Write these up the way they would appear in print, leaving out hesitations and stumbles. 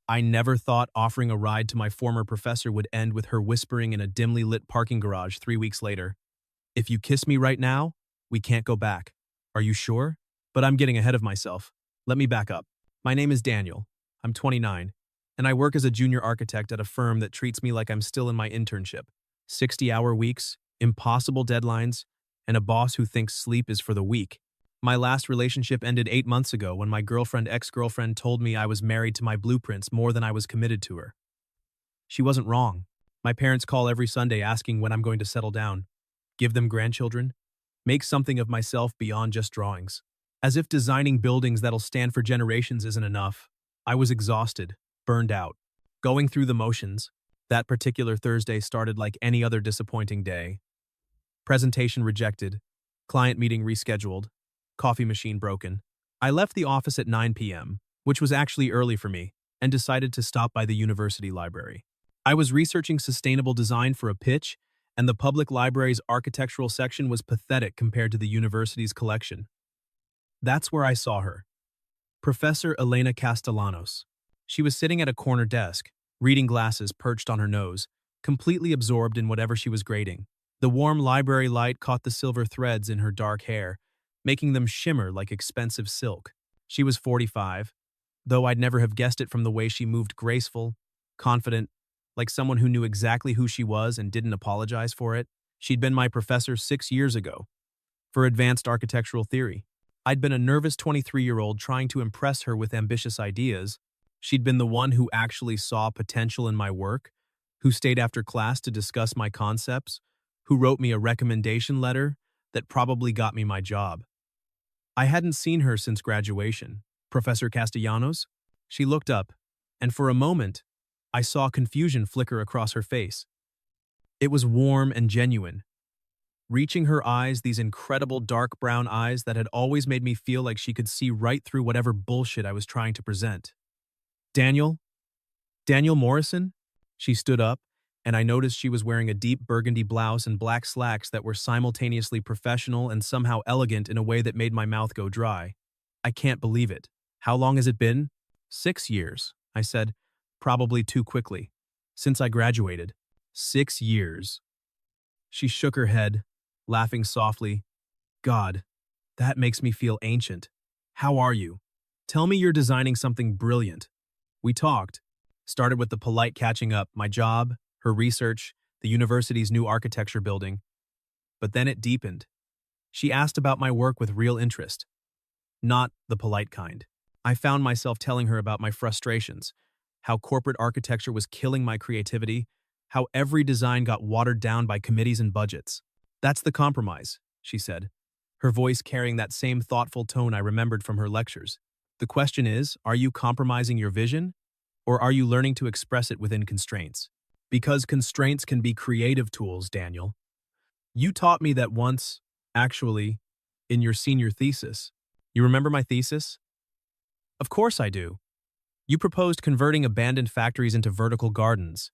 I never thought offering a ride to my former professor would end with her whispering in a dimly lit parking garage 3 weeks later. If you kiss me right now, we can't go back. Are you sure? But I'm getting ahead of myself. Let me back up. My name is Daniel. I'm 29, and I work as a junior architect at a firm that treats me like I'm still in my internship. 60-hour weeks, impossible deadlines, and a boss who thinks sleep is for the weak. My last relationship ended 8 months ago when my ex-girlfriend told me I was married to my blueprints more than I was committed to her. She wasn't wrong. My parents call every Sunday asking when I'm going to settle down, give them grandchildren, make something of myself beyond just drawings. As if designing buildings that'll stand for generations isn't enough. I was exhausted, burned out, going through the motions. That particular Thursday started like any other disappointing day. Presentation rejected, client meeting rescheduled, coffee machine broken. I left the office at 9 p.m., which was actually early for me, and decided to stop by the university library. I was researching sustainable design for a pitch, and the public library's architectural section was pathetic compared to the university's collection. That's where I saw her. Professor Elena Castellanos. She was sitting at a corner desk, reading glasses perched on her nose, completely absorbed in whatever she was grading. The warm library light caught the silver threads in her dark hair, making them shimmer like expensive silk. She was 45, though I'd never have guessed it from the way she moved, graceful, confident, like someone who knew exactly who she was and didn't apologize for it. She'd been my professor 6 years ago for advanced architectural theory. I'd been a nervous 23-year-old trying to impress her with ambitious ideas. She'd been the one who actually saw potential in my work, who stayed after class to discuss my concepts, who wrote me a recommendation letter that probably got me my job. I hadn't seen her since graduation. Professor Castellanos? She looked up, and for a moment, I saw confusion flicker across her face. It was warm and genuine. Reaching her eyes, these incredible dark brown eyes that had always made me feel like she could see right through whatever bullshit I was trying to present. Daniel? Daniel Morrison? She stood up, and I noticed she was wearing a deep burgundy blouse and black slacks that were simultaneously professional and somehow elegant in a way that made my mouth go dry. I can't believe it. How long has it been? 6 years, I said, probably too quickly. Since I graduated. 6 years. She shook her head, laughing softly. God, that makes me feel ancient. How are you? Tell me you're designing something brilliant. We talked. Started with the polite catching up, my job, her research, the university's new architecture building. But then it deepened. She asked about my work with real interest. Not the polite kind. I found myself telling her about my frustrations, how corporate architecture was killing my creativity, how every design got watered down by committees and budgets. That's the compromise, she said, her voice carrying that same thoughtful tone I remembered from her lectures. The question is, are you compromising your vision, or are you learning to express it within constraints? Because constraints can be creative tools, Daniel. You taught me that once, actually, in your senior thesis. You remember my thesis? Of course I do. You proposed converting abandoned factories into vertical gardens.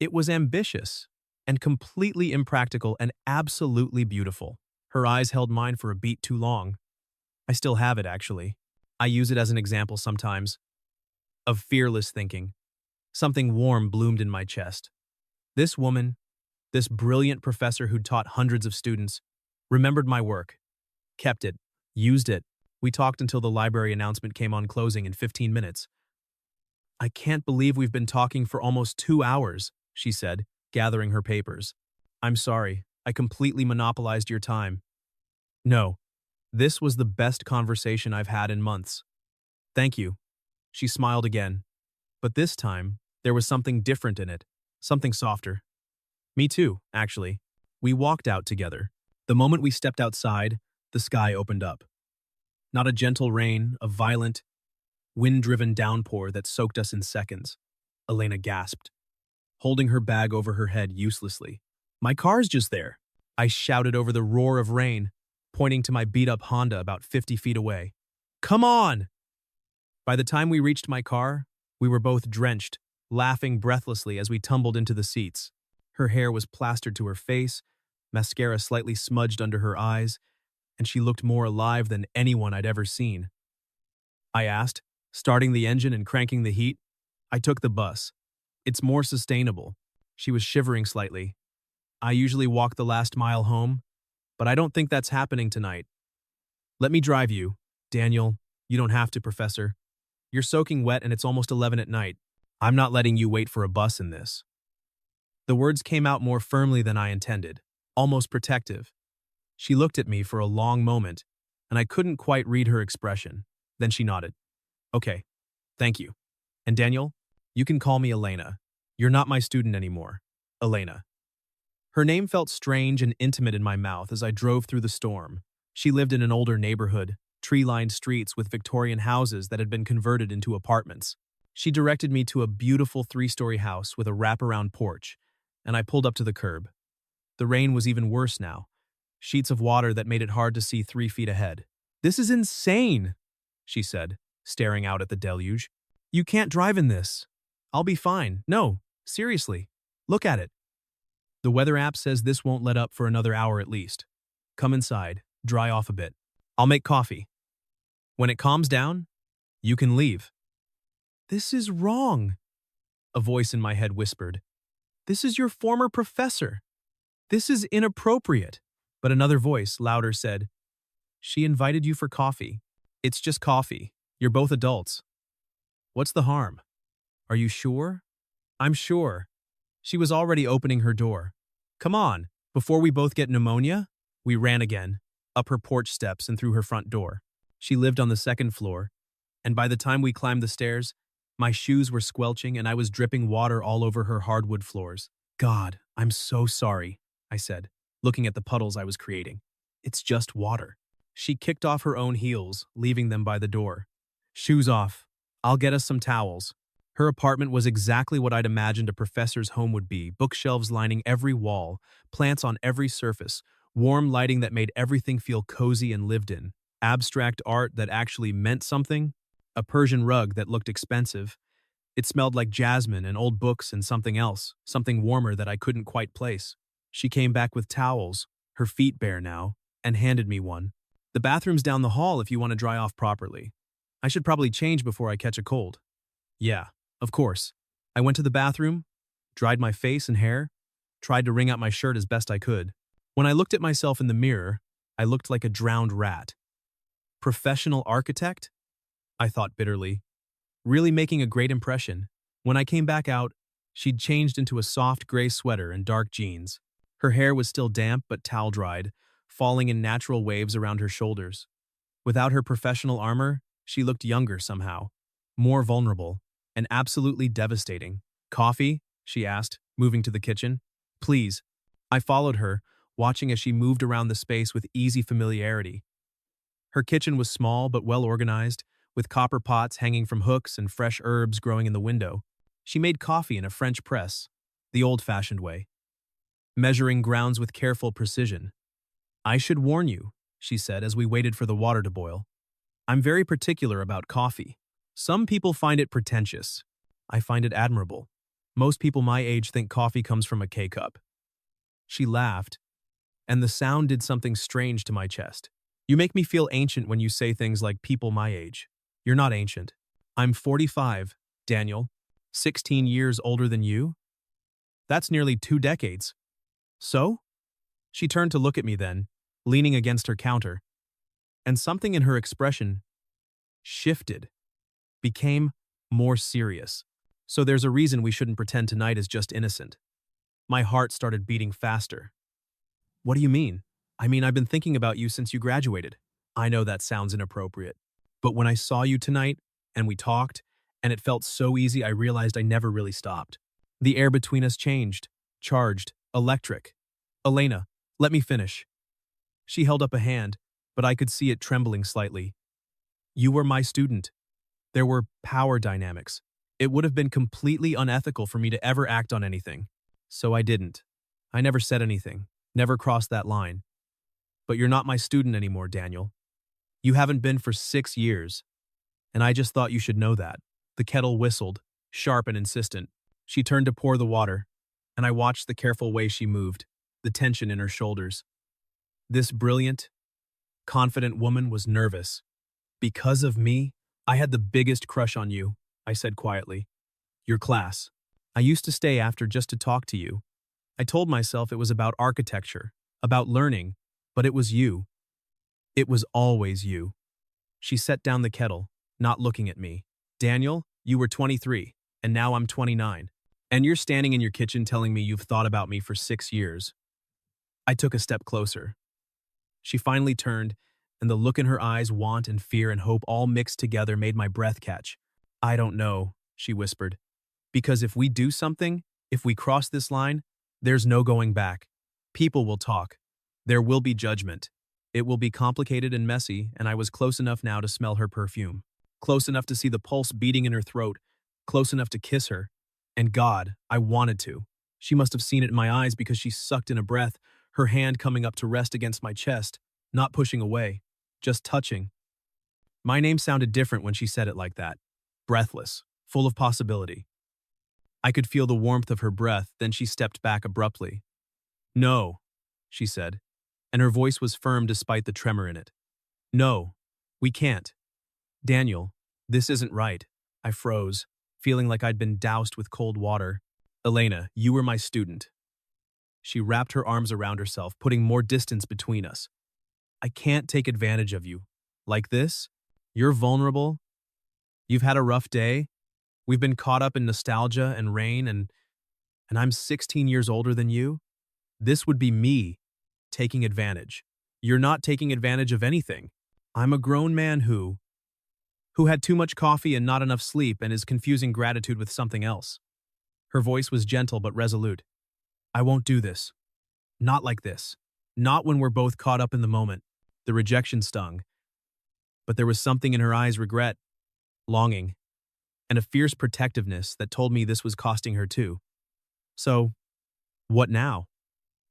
It was ambitious and completely impractical and absolutely beautiful. Her eyes held mine for a beat too long. I still have it, actually. I use it as an example sometimes of fearless thinking. Something warm bloomed in my chest. This woman, this brilliant professor who'd taught hundreds of students, remembered my work, kept it, used it. We talked until the library announcement came on closing in 15 minutes. I can't believe we've been talking for almost 2 hours, she said, gathering her papers. I'm sorry, I completely monopolized your time. No, this was the best conversation I've had in months. Thank you. She smiled again. But this time, there was something different in it, something softer. Me too, actually. We walked out together. The moment we stepped outside, the sky opened up. Not a gentle rain, a violent, wind-driven downpour that soaked us in seconds. Elena gasped, holding her bag over her head uselessly. My car's just there, I shouted over the roar of rain, pointing to my beat-up Honda about 50 feet away. Come on! By the time we reached my car, we were both drenched, laughing breathlessly as we tumbled into the seats. Her hair was plastered to her face, mascara slightly smudged under her eyes, and she looked more alive than anyone I'd ever seen. I asked, starting the engine and cranking the heat. I took the bus. It's more sustainable. She was shivering slightly. I usually walk the last mile home, but I don't think that's happening tonight. Let me drive you. Daniel, you don't have to, Professor. You're soaking wet and it's almost 11 at night. I'm not letting you wait for a bus in this. The words came out more firmly than I intended, almost protective. She looked at me for a long moment, and I couldn't quite read her expression. Then she nodded. Okay, thank you. And Daniel, you can call me Elena. You're not my student anymore. Elena. Her name felt strange and intimate in my mouth as I drove through the storm. She lived in an older neighborhood, tree-lined streets with Victorian houses that had been converted into apartments. She directed me to a beautiful 3-story house with a wraparound porch, and I pulled up to the curb. The rain was even worse now, sheets of water that made it hard to see 3 feet ahead. This is insane, she said, staring out at the deluge. You can't drive in this. I'll be fine. No, seriously. Look at it. The weather app says this won't let up for another hour at least. Come inside, dry off a bit. I'll make coffee. When it calms down, you can leave. This is wrong, a voice in my head whispered. This is your former professor. This is inappropriate. But another voice, louder, said, she invited you for coffee. It's just coffee. You're both adults. What's the harm? Are you sure? I'm sure. She was already opening her door. Come on, before we both get pneumonia? We ran again, up her porch steps and through her front door. She lived on the 2nd floor, and by the time we climbed the stairs, my shoes were squelching and I was dripping water all over her hardwood floors. God, I'm so sorry, I said, looking at the puddles I was creating. It's just water. She kicked off her own heels, leaving them by the door. Shoes off. I'll get us some towels. Her apartment was exactly what I'd imagined a professor's home would be, bookshelves lining every wall, plants on every surface, warm lighting that made everything feel cozy and lived in, abstract art that actually meant something, a Persian rug that looked expensive. It smelled like jasmine and old books and something else, something warmer that I couldn't quite place. She came back with towels, her feet bare now, and handed me one. The bathroom's down the hall if you want to dry off properly. I should probably change before I catch a cold. Yeah, of course. I went to the bathroom, dried my face and hair, tried to wring out my shirt as best I could. When I looked at myself in the mirror, I looked like a drowned rat. Professional architect? I thought bitterly. Really making a great impression. When I came back out, she'd changed into a soft gray sweater and dark jeans. Her hair was still damp but towel-dried, falling in natural waves around her shoulders. Without her professional armor, she looked younger somehow, more vulnerable, and absolutely devastating. Coffee? She asked, moving to the kitchen. Please. I followed her, watching as she moved around the space with easy familiarity. Her kitchen was small but well-organized, with copper pots hanging from hooks and fresh herbs growing in the window. She made coffee in a French press, the old-fashioned way, measuring grounds with careful precision. I should warn you, she said as we waited for the water to boil. I'm very particular about coffee. Some people find it pretentious. I find it admirable. Most people my age think coffee comes from a K-cup. She laughed, and the sound did something strange to my chest. You make me feel ancient when you say things like people my age. You're not ancient. I'm 45, Daniel. 16 years older than you? That's nearly 2 decades. So? She turned to look at me then, leaning against her counter, and something in her expression shifted, became more serious. So there's a reason we shouldn't pretend tonight is just innocent. My heart started beating faster. What do you mean? I mean, I've been thinking about you since you graduated. I know that sounds inappropriate. But when I saw you tonight, and we talked, and it felt so easy, I realized I never really stopped. The air between us changed, charged, electric. Elena, let me finish. She held up a hand, but I could see it trembling slightly. You were my student. There were power dynamics. It would have been completely unethical for me to ever act on anything. So I didn't. I never said anything, never crossed that line. But you're not my student anymore, Daniel. You haven't been for 6 years. And I just thought you should know that. The kettle whistled, sharp and insistent. She turned to pour the water, and I watched the careful way she moved, the tension in her shoulders. This brilliant, confident woman was nervous. Because of me, I had the biggest crush on you, I said quietly. Your class. I used to stay after just to talk to you. I told myself it was about architecture, about learning, but it was you. It was always you. She set down the kettle, not looking at me. Daniel, you were 23, and now I'm 29. And you're standing in your kitchen telling me you've thought about me for 6 years. I took a step closer. She finally turned, and the look in her eyes, want and fear and hope all mixed together, made my breath catch. I don't know, she whispered. Because if we do something, if we cross this line, there's no going back. People will talk. There will be judgment. It will be complicated and messy, and I was close enough now to smell her perfume. Close enough to see the pulse beating in her throat. Close enough to kiss her. And God, I wanted to. She must have seen it in my eyes because she sucked in a breath, her hand coming up to rest against my chest, not pushing away, just touching. My name sounded different when she said it like that. Breathless, full of possibility. I could feel the warmth of her breath, then she stepped back abruptly. No, she said, and her voice was firm despite the tremor in it. No, we can't. Daniel, this isn't right. I froze, feeling like I'd been doused with cold water. Elena, you were my student. She wrapped her arms around herself, putting more distance between us. I can't take advantage of you. Like this? You're vulnerable. You've had a rough day. We've been caught up in nostalgia and rain, and I'm 16 years older than you. This would be me taking advantage. You're not taking advantage of anything. I'm a grown man who had too much coffee and not enough sleep and is confusing gratitude with something else. Her voice was gentle but resolute. I won't do this. Not like this. Not when we're both caught up in the moment. The rejection stung. But there was something in her eyes, regret, longing, and a fierce protectiveness that told me this was costing her too. So, what now?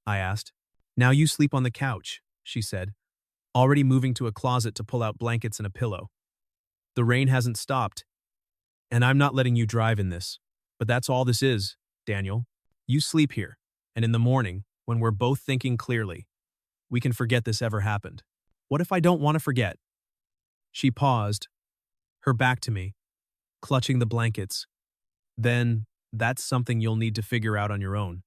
I asked. Now you sleep on the couch, she said, already moving to a closet to pull out blankets and a pillow. The rain hasn't stopped, and I'm not letting you drive in this. But that's all this is, Daniel. You sleep here, and in the morning, when we're both thinking clearly, we can forget this ever happened. What if I don't want to forget? She paused, her back to me, clutching the blankets. Then, that's something you'll need to figure out on your own.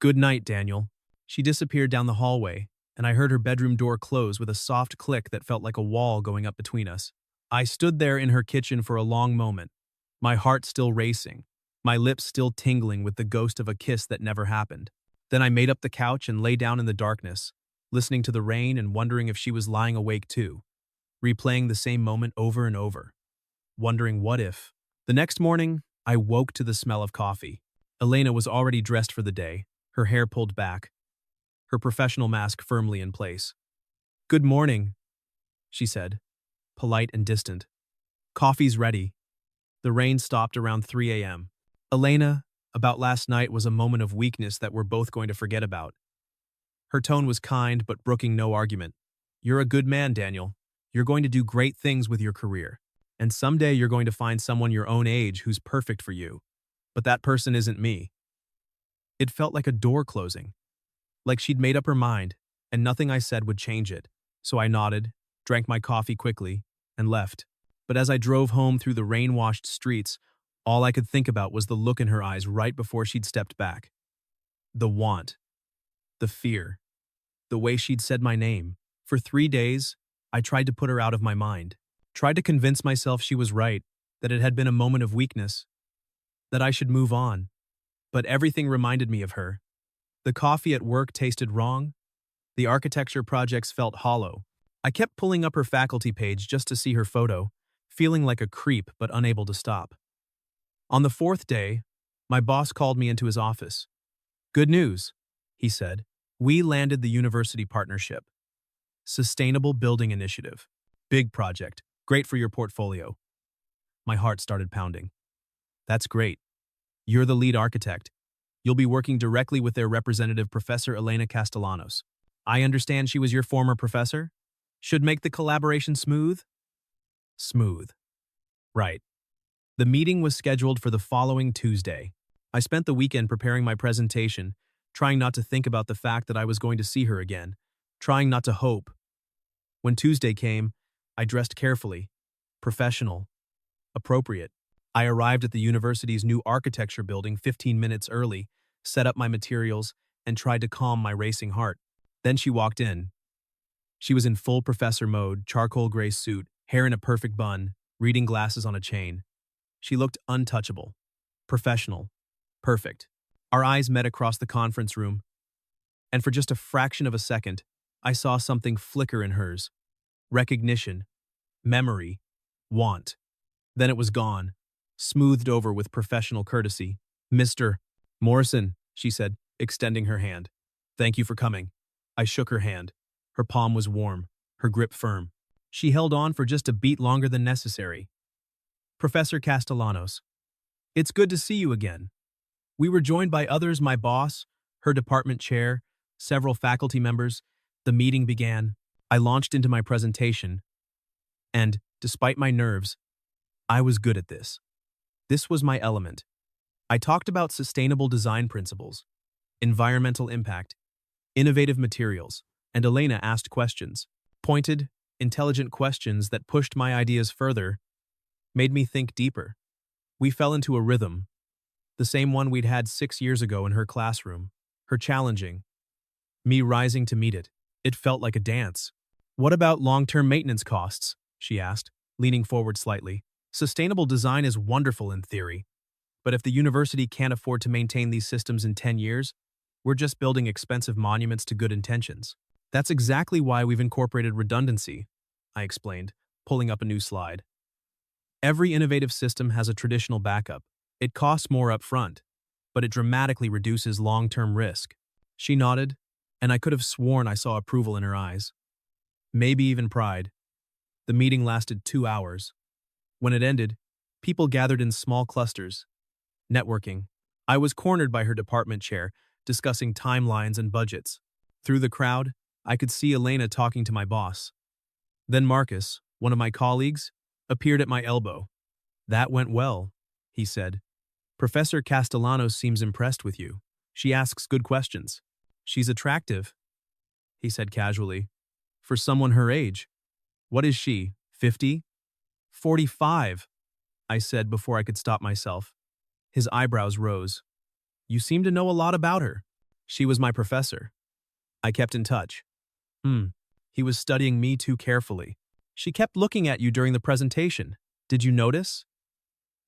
Good night, Daniel. She disappeared down the hallway, and I heard her bedroom door close with a soft click that felt like a wall going up between us. I stood there in her kitchen for a long moment, my heart still racing, my lips still tingling with the ghost of a kiss that never happened. Then I made up the couch and lay down in the darkness, listening to the rain and wondering if she was lying awake too, replaying the same moment over and over, wondering what if. The next morning, I woke to the smell of coffee. Elena was already dressed for the day, her hair pulled back, her professional mask firmly in place. Good morning, she said, polite and distant. Coffee's ready. The rain stopped around 3 a.m. Elena, about last night was a moment of weakness that we're both going to forget about. Her tone was kind but brooking no argument. You're a good man, Daniel. You're going to do great things with your career. And someday you're going to find someone your own age who's perfect for you. But that person isn't me. It felt like a door closing, like she'd made up her mind, and nothing I said would change it. So I nodded, drank my coffee quickly, and left. But as I drove home through the rain-washed streets, all I could think about was the look in her eyes right before she'd stepped back. The want, the fear, the way she'd said my name. For 3 days, I tried to put her out of my mind, tried to convince myself she was right, that it had been a moment of weakness, that I should move on. But everything reminded me of her. The coffee at work tasted wrong. The architecture projects felt hollow. I kept pulling up her faculty page just to see her photo, feeling like a creep but unable to stop. On the 4th day, my boss called me into his office. Good news, he said. We landed the university partnership. Sustainable Building Initiative. Big project. Great for your portfolio. My heart started pounding. That's great. You're the lead architect. You'll be working directly with their representative, Professor Elena Castellanos. I understand she was your former professor? Should make the collaboration smooth? Smooth. Right. The meeting was scheduled for the following Tuesday. I spent the weekend preparing my presentation, trying not to think about the fact that I was going to see her again, trying not to hope. When Tuesday came, I dressed carefully, professional, appropriate. I arrived at the university's new architecture building 15 minutes early, set up my materials, and tried to calm my racing heart. Then she walked in. She was in full professor mode, charcoal gray suit, hair in a perfect bun, reading glasses on a chain. She looked untouchable, professional, perfect. Our eyes met across the conference room, and for just a fraction of a second, I saw something flicker in hers. Recognition, memory, want. Then it was gone, smoothed over with professional courtesy. "Mr. Morrison," she said, extending her hand. "Thank you for coming." I shook her hand. Her palm was warm, her grip firm. She held on for just a beat longer than necessary. "Professor Castellanos, it's good to see you again." We were joined by others, my boss, her department chair, several faculty members. The meeting began. I launched into my presentation, and, despite my nerves, I was good at this. This was my element. I talked about sustainable design principles, environmental impact, innovative materials, and Elena asked questions. Pointed, intelligent questions that pushed my ideas further, made me think deeper. We fell into a rhythm, the same one we'd had 6 years ago in her classroom, her challenging, me rising to meet it. It felt like a dance. "What about long-term maintenance costs?" she asked, leaning forward slightly. "Sustainable design is wonderful in theory, but if the university can't afford to maintain these systems in 10 years, we're just building expensive monuments to good intentions." "That's exactly why we've incorporated redundancy," I explained, pulling up a new slide. "Every innovative system has a traditional backup. It costs more up front, but it dramatically reduces long-term risk." She nodded, and I could have sworn I saw approval in her eyes. Maybe even pride. The meeting lasted 2 hours. When it ended, people gathered in small clusters, networking. I was cornered by her department chair, discussing timelines and budgets. Through the crowd, I could see Elena talking to my boss. Then Marcus, one of my colleagues, appeared at my elbow. "That went well," he said. "Professor Castellanos seems impressed with you. She asks good questions." "She's attractive," he said casually. "For someone her age." "What is she, 50? 45, I said before I could stop myself. His eyebrows rose. "You seem to know a lot about her." "She was my professor. I kept in touch." He was studying me too carefully. "She kept looking at you during the presentation. Did you notice?"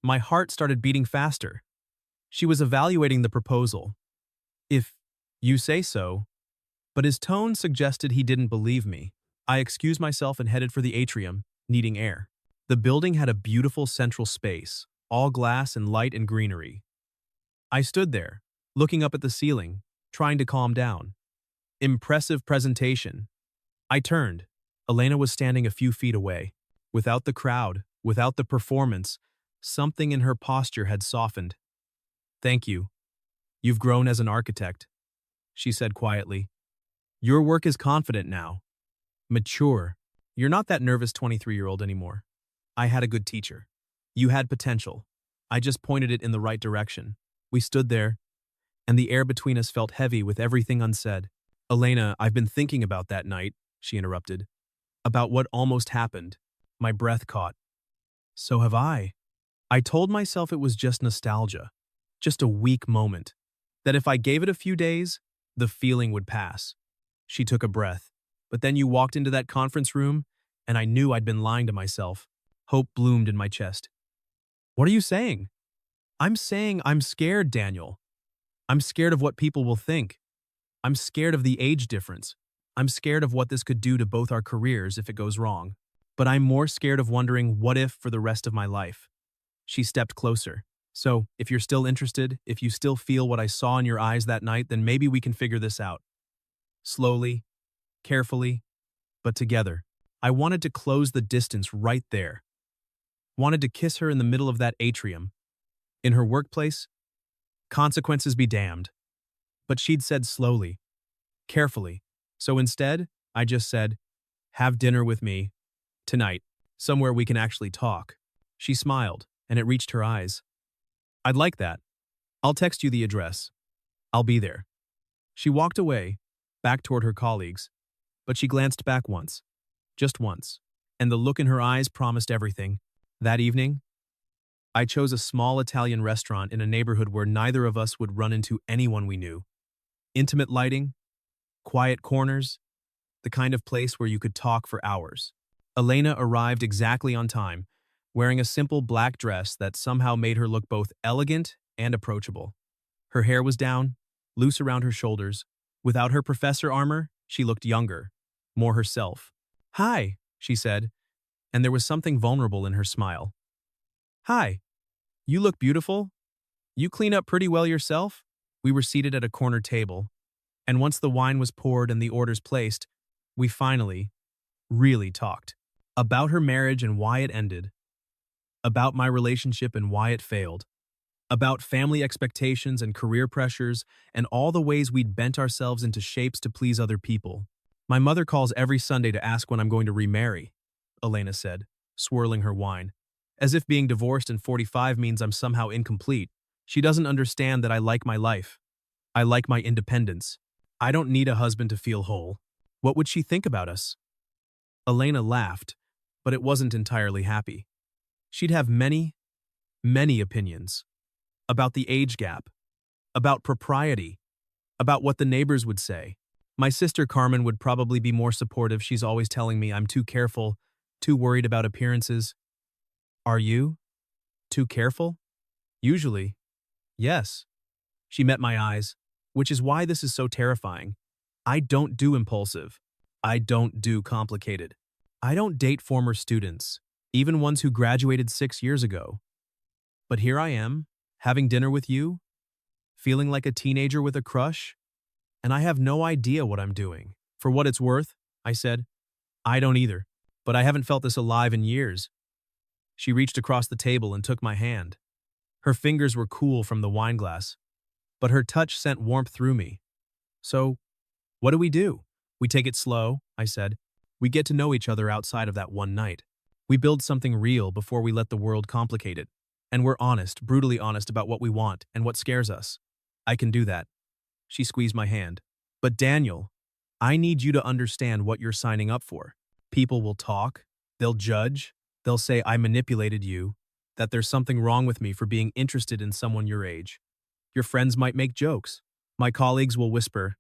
My heart started beating faster. "She was evaluating the proposal." "If you say so." But his tone suggested he didn't believe me. I excused myself and headed for the atrium, needing air. The building had a beautiful central space, all glass and light and greenery. I stood there, looking up at the ceiling, trying to calm down. Impressive presentation. I turned. Elena was standing a few feet away. Without the crowd, without the performance, something in her posture had softened. "Thank you. You've grown as an architect," she said quietly. "Your work is confident now. Mature. You're not that nervous 23-year-old anymore. I had a good teacher. You had potential. I just pointed it in the right direction." We stood there, and the air between us felt heavy with everything unsaid. "Elena, I've been thinking about that night," she interrupted. "About what almost happened." My breath caught. "So have I." I told myself it was just nostalgia, just a weak moment, that if I gave it a few days, the feeling would pass. She took a breath. "But then you walked into that conference room, and I knew I'd been lying to myself." Hope bloomed in my chest. "What are you saying?" "I'm saying I'm scared, Daniel. I'm scared of what people will think. I'm scared of the age difference. I'm scared of what this could do to both our careers if it goes wrong. But I'm more scared of wondering what if for the rest of my life." She stepped closer. "So, if you're still interested, if you still feel what I saw in your eyes that night, then maybe we can figure this out. Slowly, carefully, but together." I wanted to close the distance right there. Wanted to kiss her in the middle of that atrium. In her workplace, consequences be damned. But she'd said slowly, carefully. So instead, I just said, "Have dinner with me. Tonight. Somewhere we can actually talk." She smiled, and it reached her eyes. "I'd like that. I'll text you the address. I'll be there." She walked away, back toward her colleagues, but she glanced back once. Just once. And the look in her eyes promised everything. That evening, I chose a small Italian restaurant in a neighborhood where neither of us would run into anyone we knew. Intimate lighting, quiet corners, the kind of place where you could talk for hours. Elena arrived exactly on time, wearing a simple black dress that somehow made her look both elegant and approachable. Her hair was down, loose around her shoulders. Without her professor armor, she looked younger, more herself. "Hi," she said, and there was something vulnerable in her smile. "Hi, you look beautiful. You clean up pretty well yourself." We were seated at a corner table, and once the wine was poured and the orders placed, we finally, really talked. About her marriage and why it ended. About my relationship and why it failed. About family expectations and career pressures and all the ways we'd bent ourselves into shapes to please other people. "My mother calls every Sunday to ask when I'm going to remarry," Elena said, swirling her wine. "As if being divorced in 45 means I'm somehow incomplete. She doesn't understand that I like my life. I like my independence. I don't need a husband to feel whole. What would she think about us?" Elena laughed, but it wasn't entirely happy. She'd have many, many opinions. About the age gap. About propriety. About what the neighbors would say. My sister Carmen would probably be more supportive. She's always telling me I'm too careful, too worried about appearances. "Are you? Too careful?" "Usually. Yes." She met my eyes, which is why this is so terrifying. I don't do impulsive. I don't do complicated. I don't date former students, even ones who graduated 6 years ago. But here I am, having dinner with you, feeling like a teenager with a crush, and I have no idea what I'm doing. "For what it's worth," I said, "I don't either, but I haven't felt this alive in years." She reached across the table and took my hand. Her fingers were cool from the wineglass, but her touch sent warmth through me. "So, what do we do?" "We take it slow," I said. "We get to know each other outside of that one night. We build something real before we let the world complicate it. And we're honest, brutally honest about what we want and what scares us." "I can do that." She squeezed my hand. "But Daniel, I need you to understand what you're signing up for. People will talk, they'll judge, they'll say I manipulated you, that there's something wrong with me for being interested in someone your age. Your friends might make jokes. My colleagues will whisper,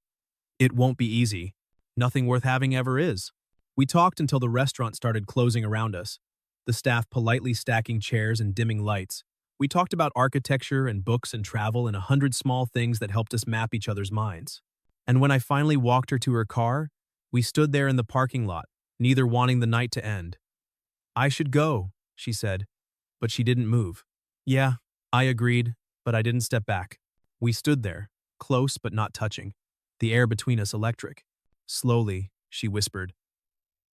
'It won't be easy. Nothing worth having ever is.'" We talked until the restaurant started closing around us, the staff politely stacking chairs and dimming lights. We talked about architecture and books and travel and 100 small things that helped us map each other's minds. And when I finally walked her to her car, we stood there in the parking lot, neither wanting the night to end. "I should go," she said, but she didn't move. Yeah, I agreed, but I didn't step back. We stood there, close but not touching, the air between us electric. "Slowly," she whispered,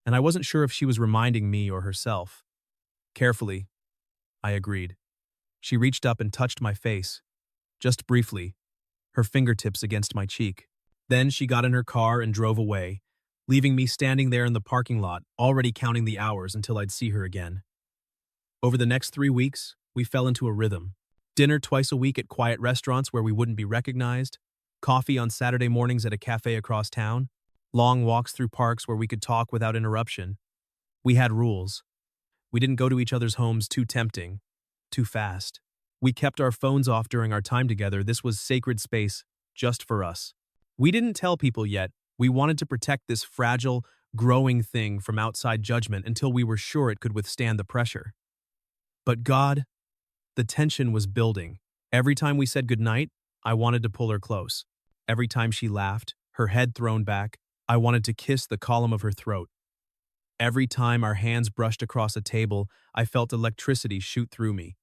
and I wasn't sure if she was reminding me or herself. "Carefully," I agreed. She reached up and touched my face, just briefly, her fingertips against my cheek. Then she got in her car and drove away, leaving me standing there in the parking lot, already counting the hours until I'd see her again. Over the next 3 weeks, we fell into a rhythm. Dinner twice a week at quiet restaurants where we wouldn't be recognized, coffee on Saturday mornings at a cafe across town, long walks through parks where we could talk without interruption. We had rules. We didn't go to each other's homes too tempting, too fast. We kept our phones off during our time together. This was sacred space, just for us. We didn't tell people yet. We wanted to protect this fragile, growing thing from outside judgment until we were sure it could withstand the pressure. But God, the tension was building. Every time we said goodnight, I wanted to pull her close. Every time she laughed, her head thrown back, I wanted to kiss the column of her throat. Every time our hands brushed across a table, I felt electricity shoot through me.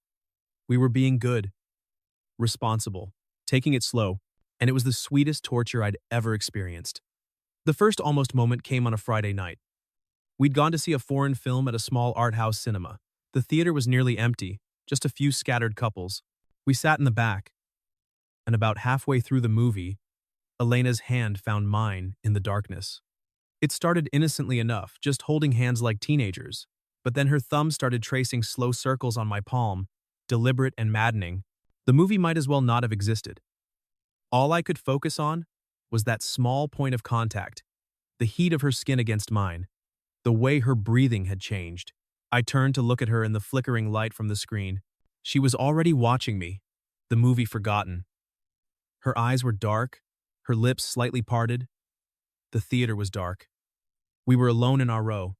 We were being good, responsible, taking it slow, and it was the sweetest torture I'd ever experienced. The first almost moment came on a Friday night. We'd gone to see a foreign film at a small art house cinema. The theater was nearly empty, just a few scattered couples. We sat in the back, and about halfway through the movie, Elena's hand found mine in the darkness. It started innocently enough, just holding hands like teenagers, but then her thumb started tracing slow circles on my palm, deliberate and maddening. The movie might as well not have existed. All I could focus on was that small point of contact, the heat of her skin against mine, the way her breathing had changed. I turned to look at her in the flickering light from the screen. She was already watching me, the movie forgotten. Her eyes were dark, her lips slightly parted. The theater was dark. We were alone in our row.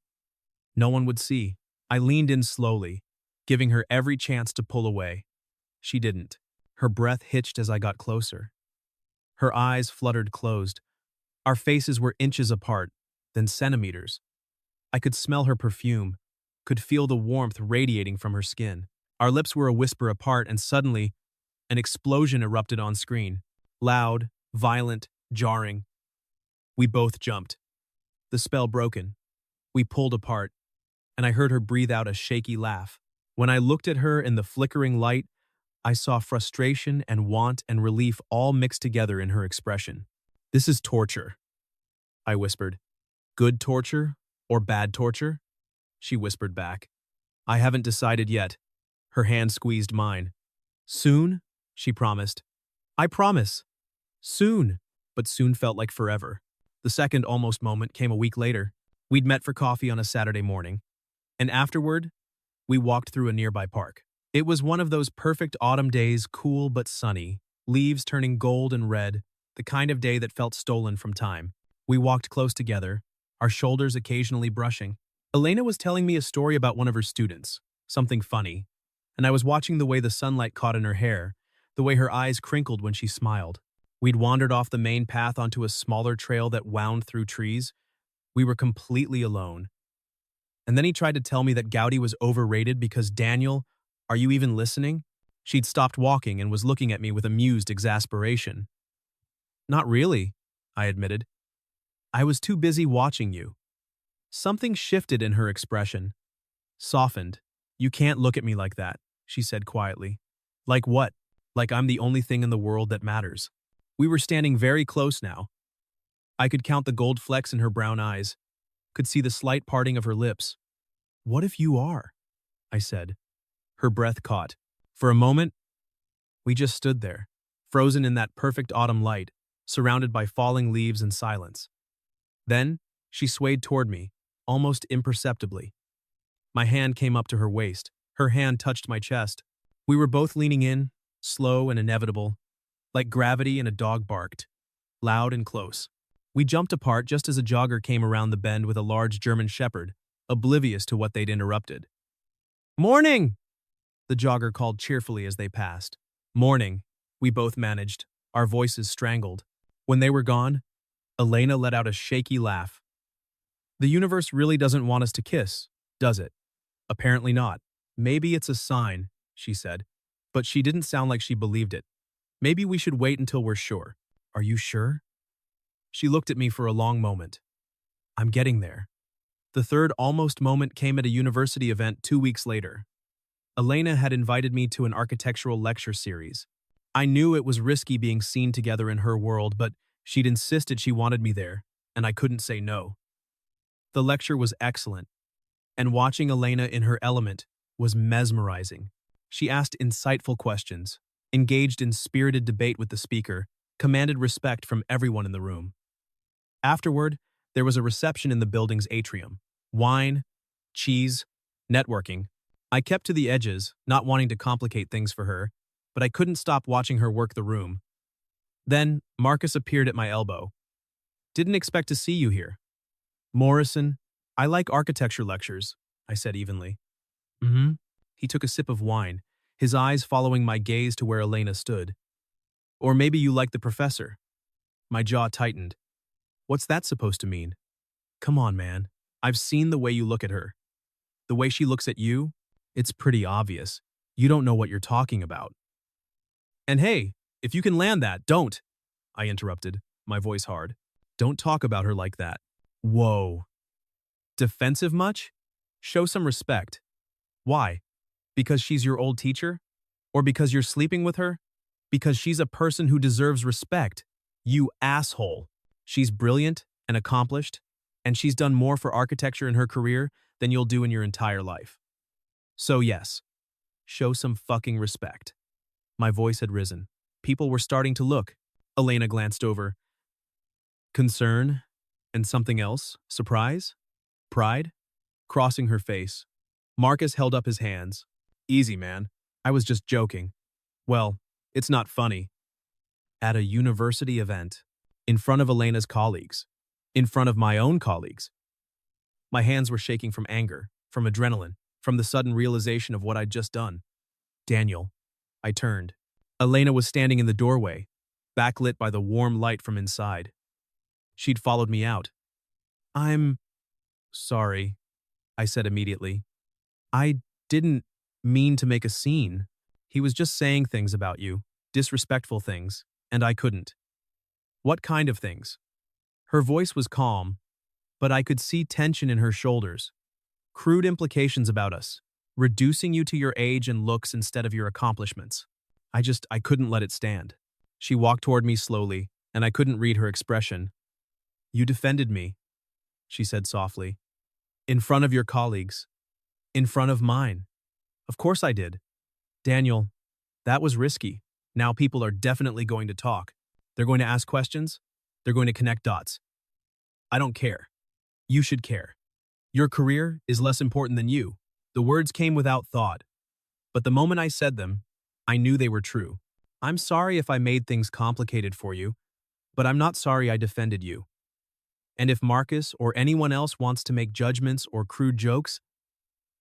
No one would see. I leaned in slowly, giving her every chance to pull away. She didn't. Her breath hitched as I got closer. Her eyes fluttered closed. Our faces were inches apart, then centimeters. I could smell her perfume, could feel the warmth radiating from her skin. Our lips were a whisper apart, and suddenly, an explosion erupted on screen. Loud, violent, jarring. We both jumped. The spell broken. We pulled apart, and I heard her breathe out a shaky laugh. When I looked at her in the flickering light, I saw frustration and want and relief all mixed together in her expression. "This is torture," I whispered. "Good torture or bad torture?" She whispered back. "I haven't decided yet." Her hand squeezed mine. "Soon," she promised. "I promise. Soon." But soon felt like forever. The second almost moment came a week later. We'd met for coffee on a Saturday morning, and afterward, we walked through a nearby park. It was one of those perfect autumn days, cool but sunny, leaves turning gold and red, the kind of day that felt stolen from time. We walked close together, our shoulders occasionally brushing. Elena was telling me a story about one of her students, something funny, and I was watching the way the sunlight caught in her hair, the way her eyes crinkled when she smiled. We'd wandered off the main path onto a smaller trail that wound through trees. We were completely alone. And then he tried to tell me that Gaudi was overrated because Daniel, are you even listening? She'd stopped walking and was looking at me with amused exasperation. "Not really," I admitted. "I was too busy watching you." Something shifted in her expression. Softened. "You can't look at me like that," she said quietly. "Like what? Like I'm the only thing in the world that matters." We were standing very close now. I could count the gold flecks in her brown eyes, could see the slight parting of her lips. "What if you are?" I said. Her breath caught. For a moment, we just stood there, frozen in that perfect autumn light, surrounded by falling leaves and silence. Then, she swayed toward me, almost imperceptibly. My hand came up to her waist. Her hand touched my chest. We were both leaning in, slow and inevitable, like gravity and a dog barked, loud and close. We jumped apart just as a jogger came around the bend with a large German shepherd, oblivious to what they'd interrupted. "Morning!" the jogger called cheerfully as they passed. "Morning," we both managed, our voices strangled. When they were gone, Elena let out a shaky laugh. "The universe really doesn't want us to kiss, does it?" "Apparently not. Maybe it's a sign," she said. But she didn't sound like she believed it. "Maybe we should wait until we're sure." "Are you sure?" She looked at me for a long moment. "I'm getting there." The third almost moment came at a university event 2 weeks later. Elena had invited me to an architectural lecture series. I knew it was risky being seen together in her world, but she'd insisted she wanted me there, and I couldn't say no. The lecture was excellent, and watching Elena in her element was mesmerizing. She asked insightful questions, engaged in spirited debate with the speaker, commanded respect from everyone in the room. Afterward, there was a reception in the building's atrium. Wine, cheese, networking. I kept to the edges, not wanting to complicate things for her, but I couldn't stop watching her work the room. Then, Marcus appeared at my elbow. "Didn't expect to see you here." "Morrison, I like architecture lectures," I said evenly. "Mm-hmm." He took a sip of wine, his eyes following my gaze to where Elena stood. "Or maybe you like the professor." My jaw tightened. "What's that supposed to mean?" "Come on, man. I've seen the way you look at her. The way she looks at you, it's pretty obvious. You don't know what you're talking about." "And hey, if you can land that, don't," I interrupted, my voice hard. "Don't talk about her like that." "Whoa. Defensive much? Show some respect." "Why? Because she's your old teacher? Or because you're sleeping with her? Because she's a person who deserves respect. You asshole. She's brilliant and accomplished, and she's done more for architecture in her career than you'll do in your entire life. So yes, show some fucking respect." My voice had risen. People were starting to look. Elena glanced over. Concern? And something else? Surprise? Pride? Crossing her face. Marcus held up his hands. "Easy, man. I was just joking. Well, it's not funny. At a university event, in front of Elena's colleagues, in front of my own colleagues. My hands were shaking from anger, from adrenaline, from the sudden realization of what I'd just done. Daniel. I turned. Elena was standing in the doorway, backlit by the warm light from inside. She'd followed me out. I'm sorry, I said immediately. I didn't mean to make a scene. He was just saying things about you, disrespectful things, and I couldn't. What kind of things? Her voice was calm, but I could see tension in her shoulders. Crude implications about us, reducing you to your age and looks instead of your accomplishments. I couldn't let it stand. She walked toward me slowly, and I couldn't read her expression. You defended me, she said softly. In front of your colleagues. In front of mine. Of course I did. Daniel, that was risky. Now people are definitely going to talk. They're going to ask questions. They're going to connect dots. I don't care. You should care. Your career is less important than you. The words came without thought. But the moment I said them, I knew they were true. I'm sorry if I made things complicated for you, but I'm not sorry I defended you. And if Marcus or anyone else wants to make judgments or crude jokes,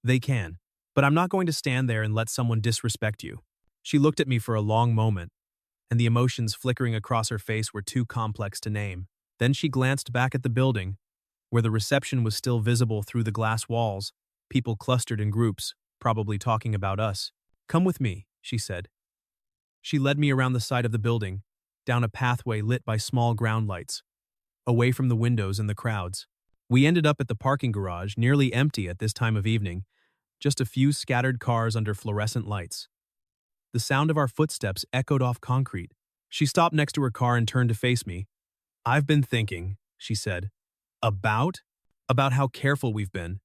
they can. But I'm not going to stand there and let someone disrespect you. She looked at me for a long moment, and the emotions flickering across her face were too complex to name. Then she glanced back at the building, where the reception was still visible through the glass walls, people clustered in groups, probably talking about us. Come with me, she said. She led me around the side of the building, down a pathway lit by small ground lights, away from the windows and the crowds. We ended up at the parking garage, nearly empty at this time of evening, just a few scattered cars under fluorescent lights. The sound of our footsteps echoed off concrete. She stopped next to her car and turned to face me. I've been thinking, she said, about how careful we've been,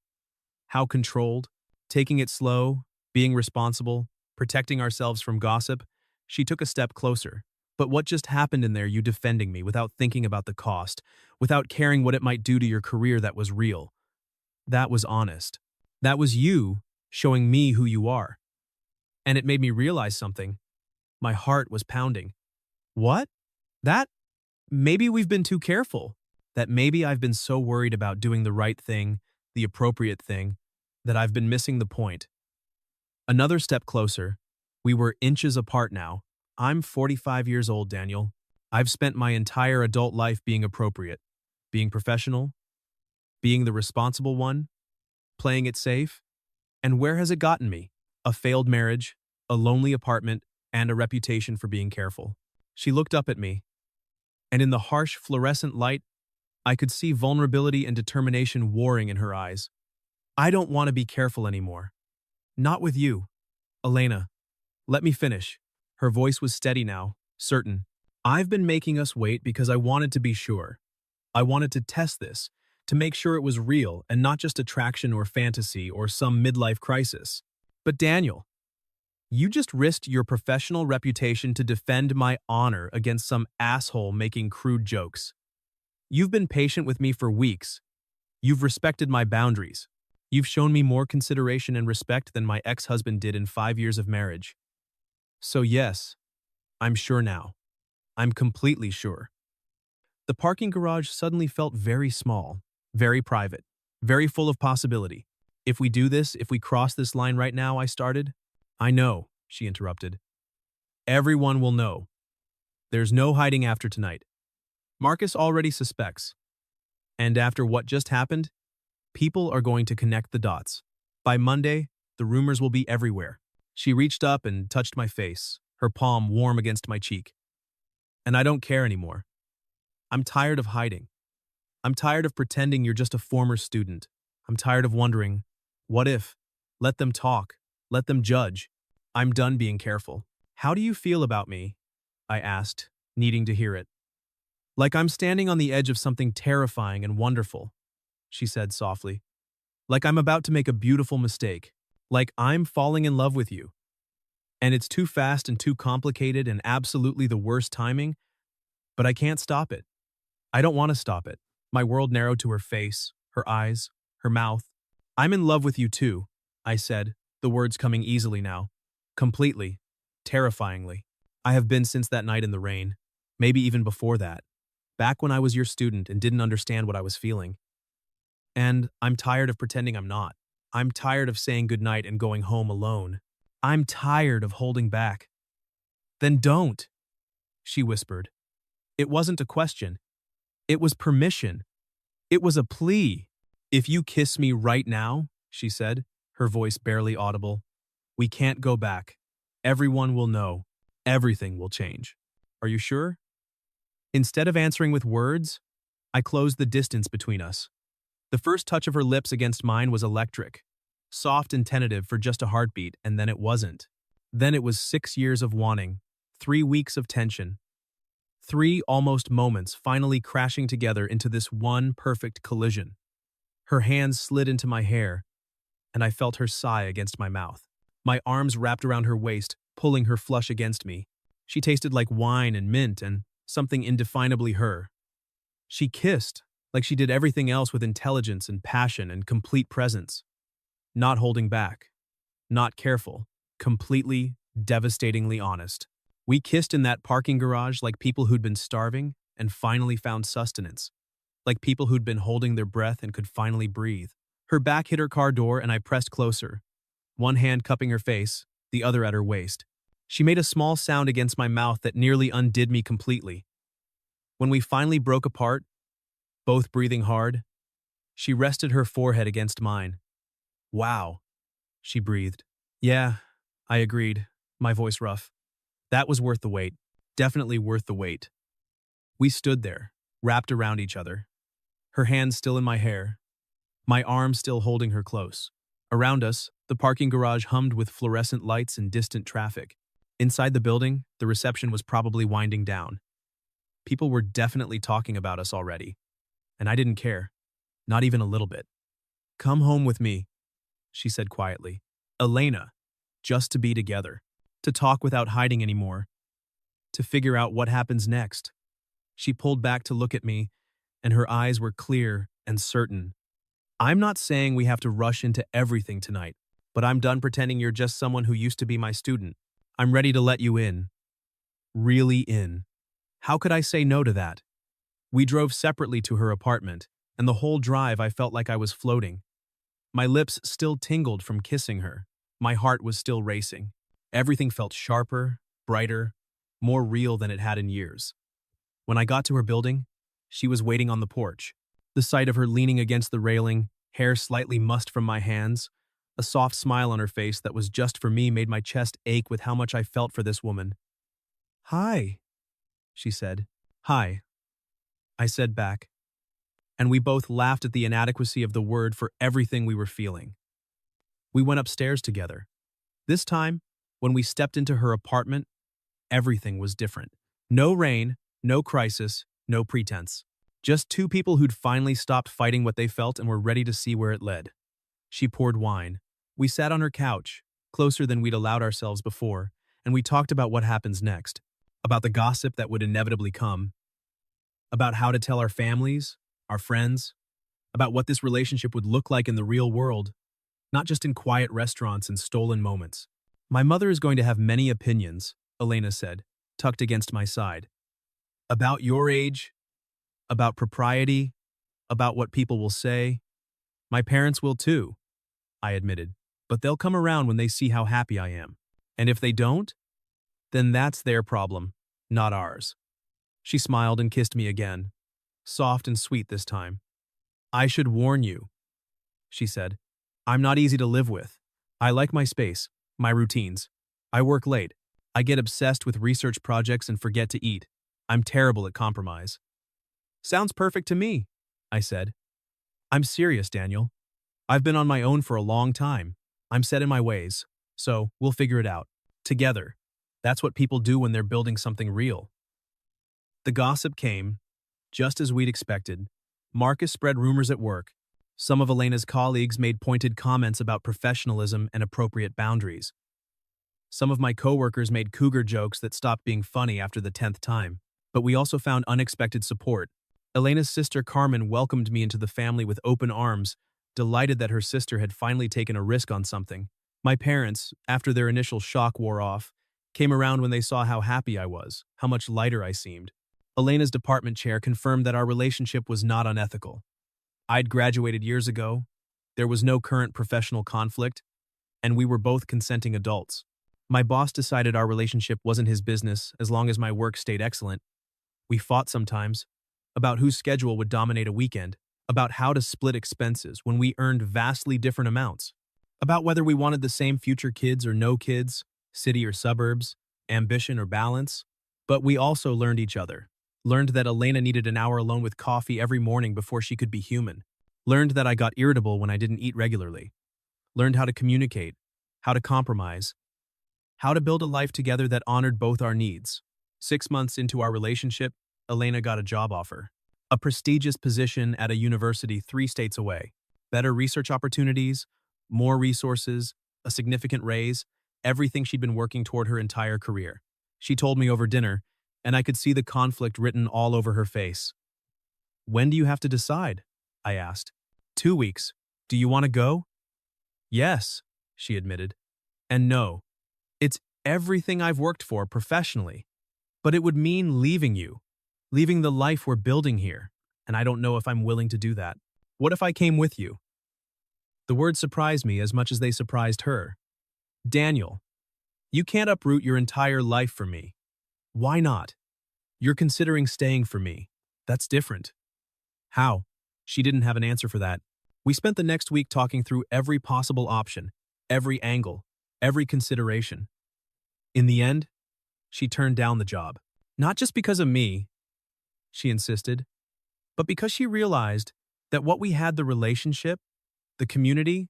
how controlled, taking it slow, being responsible, protecting ourselves from gossip. She took a step closer. But what just happened in there, you defending me without thinking about the cost, without caring what it might do to your career, that was real. That was honest. That was you showing me who you are. And it made me realize something. My heart was pounding. What? That? Maybe we've been too careful. That maybe I've been so worried about doing the right thing, the appropriate thing, that I've been missing the point. Another step closer. We were inches apart now. I'm 45 years old, Daniel. I've spent my entire adult life being appropriate, being professional, being the responsible one, playing it safe. And where has it gotten me? A failed marriage, a lonely apartment, and a reputation for being careful. She looked up at me, and in the harsh fluorescent light, I could see vulnerability and determination warring in her eyes. I don't want to be careful anymore. Not with you. Elena, let me finish. Her voice was steady now, certain. I've been making us wait because I wanted to be sure. I wanted to test this, to make sure it was real and not just attraction or fantasy or some midlife crisis. But Daniel, you just risked your professional reputation to defend my honor against some asshole making crude jokes. You've been patient with me for weeks. You've respected my boundaries. You've shown me more consideration and respect than my ex-husband did in 5 years of marriage. So yes, I'm sure now. I'm completely sure. The parking garage suddenly felt very small, very private, very full of possibility. If we do this, if we cross this line right now, I started. I know, she interrupted. Everyone will know. There's no hiding after tonight. Marcus already suspects. And after what just happened, people are going to connect the dots. By Monday, the rumors will be everywhere. She reached up and touched my face, her palm warm against my cheek. And I don't care anymore. I'm tired of hiding. I'm tired of pretending you're just a former student. I'm tired of wondering, what if? Let them talk. Let them judge. I'm done being careful. How do you feel about me? I asked, needing to hear it. Like I'm standing on the edge of something terrifying and wonderful, she said softly. Like I'm about to make a beautiful mistake. Like I'm falling in love with you. And it's too fast and too complicated and absolutely the worst timing, but I can't stop it. I don't want to stop it. My world narrowed to her face, her eyes, her mouth. I'm in love with you too, I said, the words coming easily now. Completely. Terrifyingly. I have been since that night in the rain. Maybe even before that. Back when I was your student and didn't understand what I was feeling. And I'm tired of pretending I'm not. I'm tired of saying goodnight and going home alone. I'm tired of holding back. Then don't, she whispered. It wasn't a question. It was permission. It was a plea. If you kiss me right now, she said, her voice barely audible, we can't go back. Everyone will know. Everything will change. Are you sure? Instead of answering with words, I closed the distance between us. The first touch of her lips against mine was electric, soft and tentative for just a heartbeat, and then it wasn't. Then it was 6 years of wanting, 3 weeks of tension, 3 almost moments finally crashing together into this one perfect collision. Her hands slid into my hair, and I felt her sigh against my mouth. My arms wrapped around her waist, pulling her flush against me. She tasted like wine and mint and something indefinably her. She kissed, like she did everything else with intelligence and passion and complete presence. Not holding back. Not careful. Completely, devastatingly honest. We kissed in that parking garage like people who'd been starving and finally found sustenance. Like people who'd been holding their breath and could finally breathe. Her back hit her car door and I pressed closer, one hand cupping her face, the other at her waist. She made a small sound against my mouth that nearly undid me completely. When we finally broke apart, both breathing hard, she rested her forehead against mine. Wow, she breathed. Yeah, I agreed, my voice rough. That was worth the wait. Definitely worth the wait. We stood there, wrapped around each other. Her hands still in my hair, my arm still holding her close. Around us, the parking garage hummed with fluorescent lights and distant traffic. Inside the building, the reception was probably winding down. People were definitely talking about us already. And I didn't care. Not even a little bit. Come home with me, she said quietly. Elena, just to be together. To talk without hiding anymore. To figure out what happens next. She pulled back to look at me, and her eyes were clear and certain. I'm not saying we have to rush into everything tonight, but I'm done pretending you're just someone who used to be my student. I'm ready to let you in. Really in. How could I say no to that? We drove separately to her apartment, and the whole drive I felt like I was floating. My lips still tingled from kissing her. My heart was still racing. Everything felt sharper, brighter, more real than it had in years. When I got to her building, she was waiting on the porch. The sight of her leaning against the railing, hair slightly mussed from my hands, a soft smile on her face that was just for me made my chest ache with how much I felt for this woman. Hi, she said. Hi, I said back. And we both laughed at the inadequacy of the word for everything we were feeling. We went upstairs together. This time, when we stepped into her apartment, everything was different. No rain, no crisis, no pretense. Just 2 people who'd finally stopped fighting what they felt and were ready to see where it led. She poured wine. We sat on her couch, closer than we'd allowed ourselves before, and we talked about what happens next, about the gossip that would inevitably come, about how to tell our families, our friends, about what this relationship would look like in the real world, not just in quiet restaurants and stolen moments. My mother is going to have many opinions, Elena said, tucked against my side. About your age, about propriety, about what people will say. My parents will too, I admitted, but they'll come around when they see how happy I am. And if they don't, then that's their problem, not ours. She smiled and kissed me again, soft and sweet this time. I should warn you, she said. I'm not easy to live with. I like my space, my routines. I work late. I get obsessed with research projects and forget to eat. I'm terrible at compromise. Sounds perfect to me, I said. I'm serious, Daniel. I've been on my own for a long time. I'm set in my ways, so we'll figure it out. Together. That's what people do when they're building something real. The gossip came, just as we'd expected. Marcus spread rumors at work. Some of Elena's colleagues made pointed comments about professionalism and appropriate boundaries. Some of my coworkers made cougar jokes that stopped being funny after the 10th time. But we also found unexpected support. Elena's sister Carmen welcomed me into the family with open arms, delighted that her sister had finally taken a risk on something. My parents, after their initial shock wore off, came around when they saw how happy I was, how much lighter I seemed. Elena's department chair confirmed that our relationship was not unethical. I'd graduated years ago, there was no current professional conflict, and we were both consenting adults. My boss decided our relationship wasn't his business as long as my work stayed excellent. We fought sometimes about whose schedule would dominate a weekend, about how to split expenses when we earned vastly different amounts, about whether we wanted the same future kids or no kids, city or suburbs, ambition or balance. But we also learned each other. Learned that Elena needed an hour alone with coffee every morning before she could be human. Learned that I got irritable when I didn't eat regularly. Learned how to communicate, how to compromise, how to build a life together that honored both our needs. 6 months into our relationship, Elena got a job offer. A prestigious position at a university 3 states away. Better research opportunities, more resources, a significant raise, everything she'd been working toward her entire career. She told me over dinner, and I could see the conflict written all over her face. "When do you have to decide?" I asked. "2 weeks. Do you want to go?" "Yes," she admitted. "And no. It's everything I've worked for professionally. But it would mean leaving you, leaving the life we're building here, and I don't know if I'm willing to do that. What if I came with you?" The words surprised me as much as they surprised her. "Daniel, you can't uproot your entire life for me. Why not? You're considering staying for me. That's different." "How?" She didn't have an answer for that. We spent the next week talking through every possible option, every angle, every consideration. In the end, she turned down the job. Not just because of me, she insisted, but because she realized that what we had, the relationship, the community,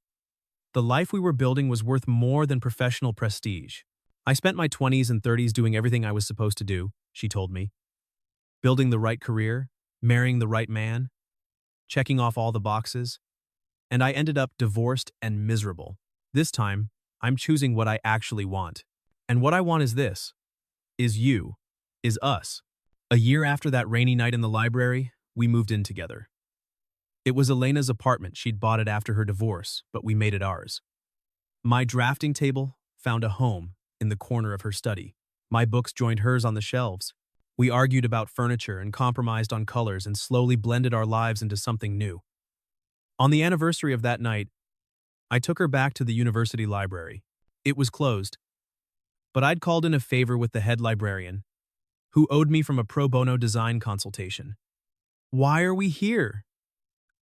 the life we were building, was worth more than professional prestige. "I spent my 20s and 30s doing everything I was supposed to do," she told me. Building the right career, marrying the right man, checking off all the boxes, and I ended up divorced and miserable. This time, I'm choosing what I actually want. And what I want is this. Is you. Is us. A year after that rainy night in the library, we moved in together. It was Elena's apartment. She'd bought it after her divorce, but we made it ours. My drafting table found a home in the corner of her study. My books joined hers on the shelves. We argued about furniture and compromised on colors and slowly blended our lives into something new. On the anniversary of that night, I took her back to the university library. It was closed, but I'd called in a favor with the head librarian, who owed me from a pro bono design consultation. "Why are we here?"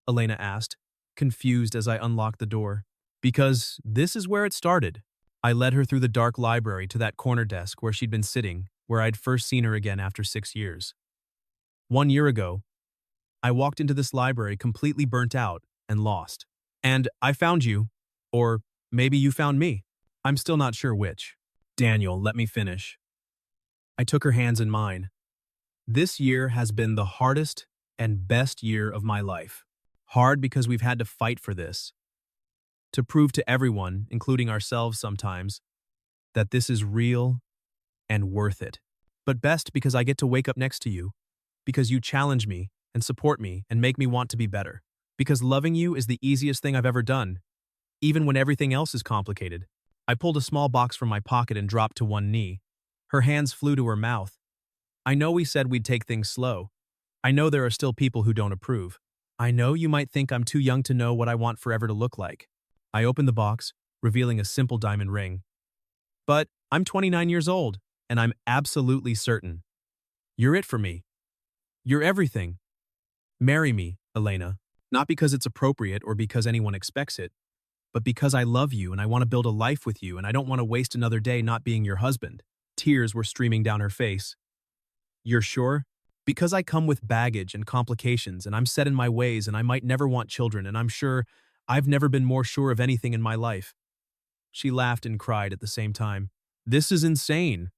Elena asked, confused as I unlocked the door. "Because this is where it started." I led her through the dark library to that corner desk where she'd been sitting, where I'd first seen her again after 6 years. 1 year ago, I walked into this library completely burnt out and lost. And I found you, or maybe you found me. I'm still not sure which. "Daniel, let me finish." I took her hands in mine. "This year has been the hardest and best year of my life. Hard because we've had to fight for this. To prove to everyone, including ourselves sometimes, that this is real and worth it. But best because I get to wake up next to you, because you challenge me and support me and make me want to be better. Because loving you is the easiest thing I've ever done, even when everything else is complicated." I pulled a small box from my pocket and dropped to one knee. Her hands flew to her mouth. "I know we said we'd take things slow. I know there are still people who don't approve. I know you might think I'm too young to know what I want forever to look like." I opened the box, revealing a simple diamond ring. "But I'm 29 years old, and I'm absolutely certain. You're it for me. You're everything. Marry me, Elena. Not because it's appropriate or because anyone expects it, but because I love you and I want to build a life with you and I don't want to waste another day not being your husband." Tears were streaming down her face. "You're sure?" "Because I come with baggage and complications and I'm set in my ways and I might never want children, and I'm sure I've never been more sure of anything in my life." She laughed and cried at the same time. "This is insane."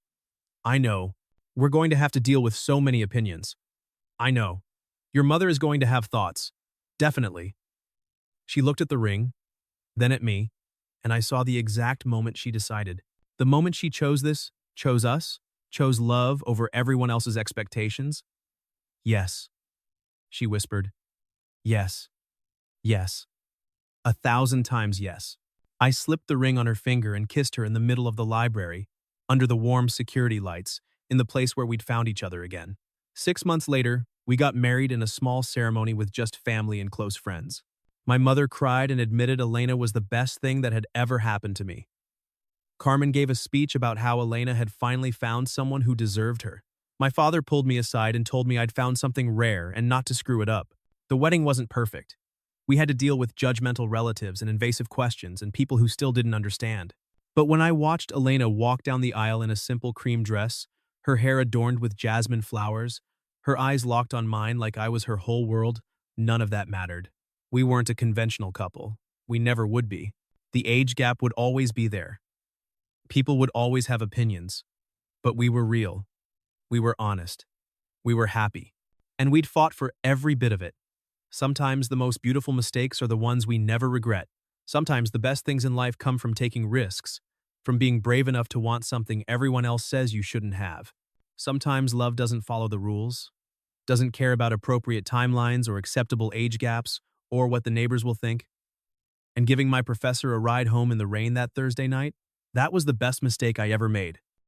"I know. We're going to have to deal with so many opinions." "I know. Your mother is going to have thoughts. Definitely." She looked at the ring, then at me, and I saw the exact moment she decided. The moment she chose this, chose us, chose love over everyone else's expectations. "Yes," she whispered. "Yes. Yes. 1,000 times yes." I slipped the ring on her finger and kissed her in the middle of the library, under the warm security lights, in the place where we'd found each other again. 6 months later, we got married in a small ceremony with just family and close friends. My mother cried and admitted Elena was the best thing that had ever happened to me. Carmen gave a speech about how Elena had finally found someone who deserved her. My father pulled me aside and told me I'd found something rare and not to screw it up. The wedding wasn't perfect. We had to deal with judgmental relatives and invasive questions and people who still didn't understand. But when I watched Elena walk down the aisle in a simple cream dress, her hair adorned with jasmine flowers, her eyes locked on mine like I was her whole world, none of that mattered. We weren't a conventional couple. We never would be. The age gap would always be there. People would always have opinions. But we were real. We were honest. We were happy. And we'd fought for every bit of it. Sometimes the most beautiful mistakes are the ones we never regret. Sometimes the best things in life come from taking risks, from being brave enough to want something everyone else says you shouldn't have. Sometimes love doesn't follow the rules, doesn't care about appropriate timelines or acceptable age gaps or what the neighbors will think. And giving my professor a ride home in the rain that Thursday night, that was the best mistake I ever made.